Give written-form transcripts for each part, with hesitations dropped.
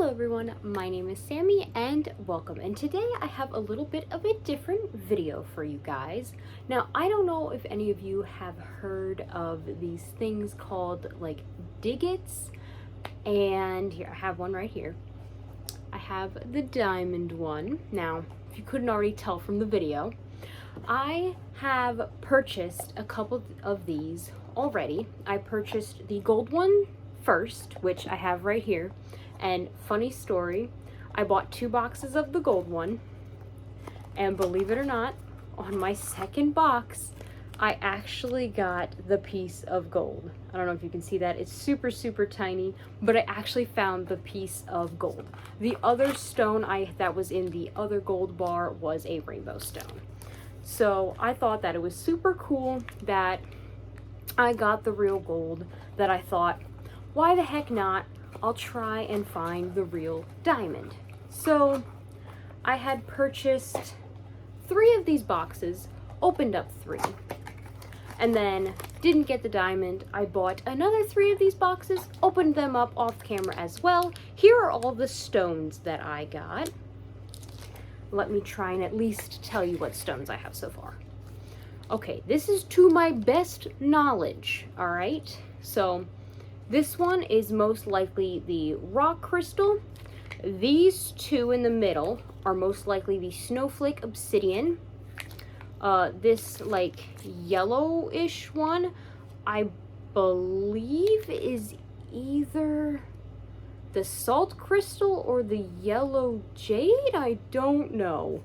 Hello everyone, my name is Sammy and welcome. And today I have a little bit of a different video for you guys. Now, I don't know if any of you have heard of these things called like diggets. And here, I have one right here. I have the diamond one. Now, if you couldn't already tell from the video, I have purchased a couple of these already. I purchased the gold one first, which I have right here. And funny story, I bought 2 boxes of the gold one, and believe it or not, on my second box, I actually got the piece of gold. I don't know if you can see that. It's super, super tiny, but I actually found the piece of gold. The other stone that was in the other gold bar was a rainbow stone. So I thought that it was super cool that I got the real gold, that I thought, why the heck not? I'll try and find the real diamond. So I had purchased 3 of these boxes, opened up 3, and then didn't get the diamond. I bought another 3 of these boxes, opened them up off camera as well. Here are all the stones that I got. Let me try and at least tell you what stones I have so far. Okay, this is to my best knowledge, all right? So this one is most likely the rock crystal. These 2 in the middle are most likely the snowflake obsidian. This like yellowish one, I believe is either the salt crystal or the yellow jade. I don't know.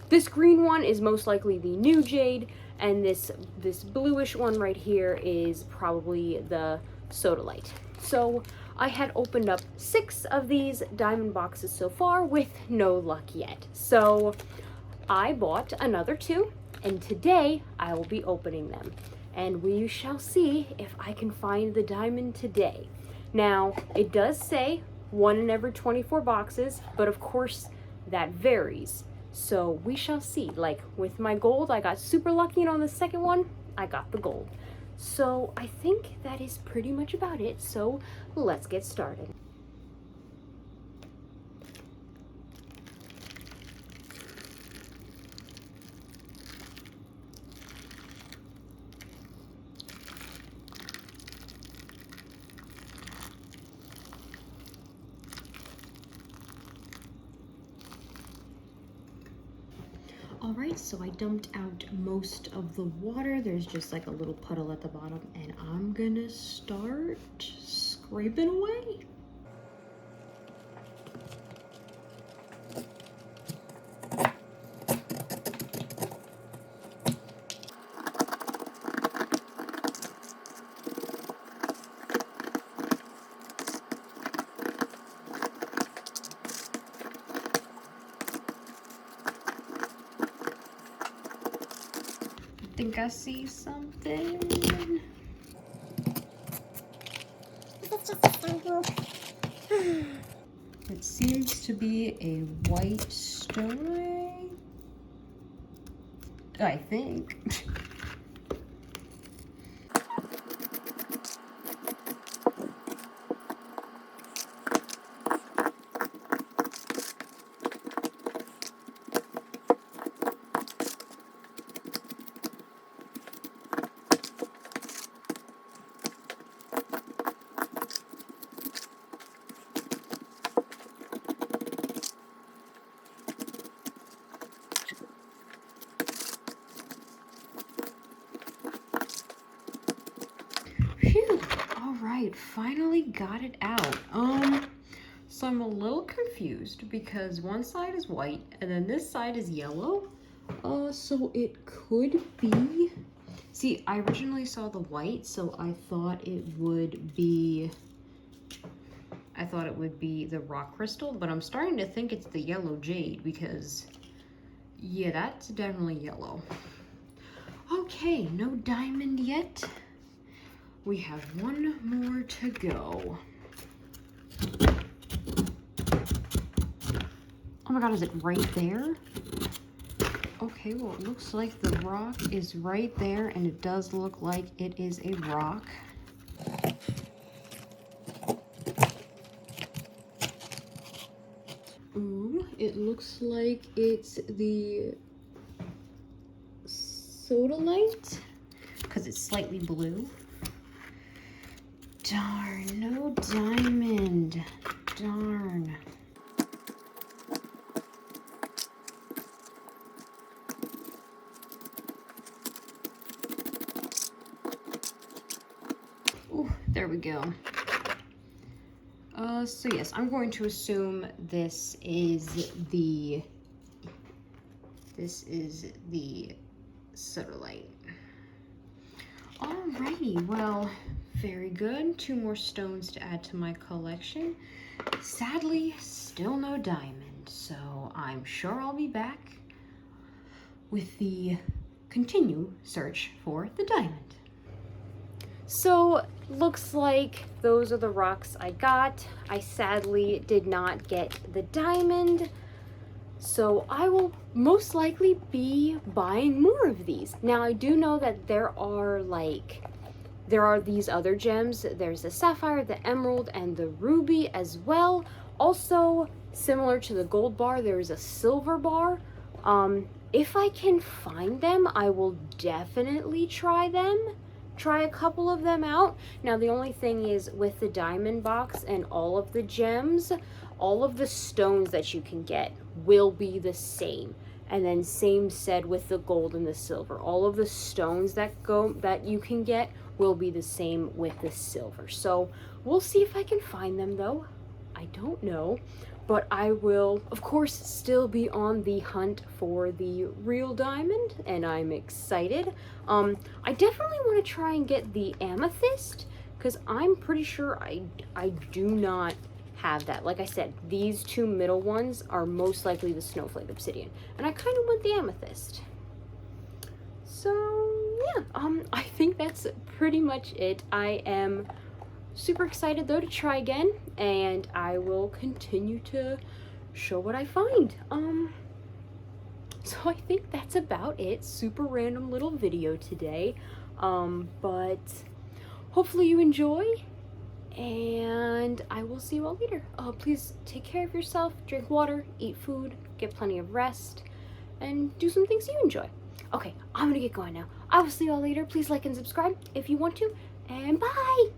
This green one is most likely the new jade, and this bluish one right here is probably the sodalite. So I had opened up 6 of these diamond boxes so far with no luck yet. So I bought another 2, and today I will be opening them. And we shall see if I can find the diamond today. Now, it does say 1 in every 24 boxes, but of course that varies. So we shall see. Like with my gold, I got super lucky, and on the second one, I got the gold. So I think that is pretty much about it. So let's get started. Alright, so I dumped out most of the water. There's just like a little puddle at the bottom, and I'm gonna start scraping away. I think I see something. It's just a sample. It seems to be a white stone, I think. Phew, all right, finally got it out. So I'm a little confused because one side is white and then this side is yellow. So it could be, see, I originally saw the white, so I thought it would be the rock crystal, but I'm starting to think it's the yellow jade because, yeah, that's definitely yellow. Okay, no diamond yet. We have 1 more to go. Oh my god, is it right there? Okay, well, it looks like the rock is right there, and it does look like it is a rock. It looks like it's the Sodalite, because it's slightly blue. Darn, no diamond. Darn. Ooh, there we go. So yes, I'm going to assume this is the Sodalite. Alrighty, well, very good. 2 more stones to add to my collection. Sadly, still no diamond, so I'm sure I'll be back with the continued search for the diamond. So, looks like those are the rocks I got. I sadly did not get the diamond, so I will most likely be buying more of these. Now, I do know that there are these other gems. There's the sapphire, the emerald, and the ruby as well. Also, similar to the gold bar, there's a silver bar. If I can find them, I will definitely try a couple of them out. Now, the only thing is with the diamond box and all of the gems, all of the stones that you can get will be the same. And then same said with the gold and the silver. All of the stones that you can get will be the same with the silver. So we'll see if I can find them though. I don't know. But I will, of course, still be on the hunt for the real diamond, and I'm excited. I definitely want to try and get the amethyst, because I'm pretty sure I do not have that. Like I said, these 2 middle ones are most likely the snowflake obsidian, and I kind of want the amethyst. So, yeah, I think that's pretty much it. I am super excited though to try again, and I will continue to show what I find. So I think that's about it. Super random little video today, but hopefully you enjoy, and I will see you all later. Please take care of yourself, drink water, eat food, get plenty of rest, and do some things you enjoy. Okay, I'm gonna get going now. I will see you all later. Please like and subscribe if you want to, and bye!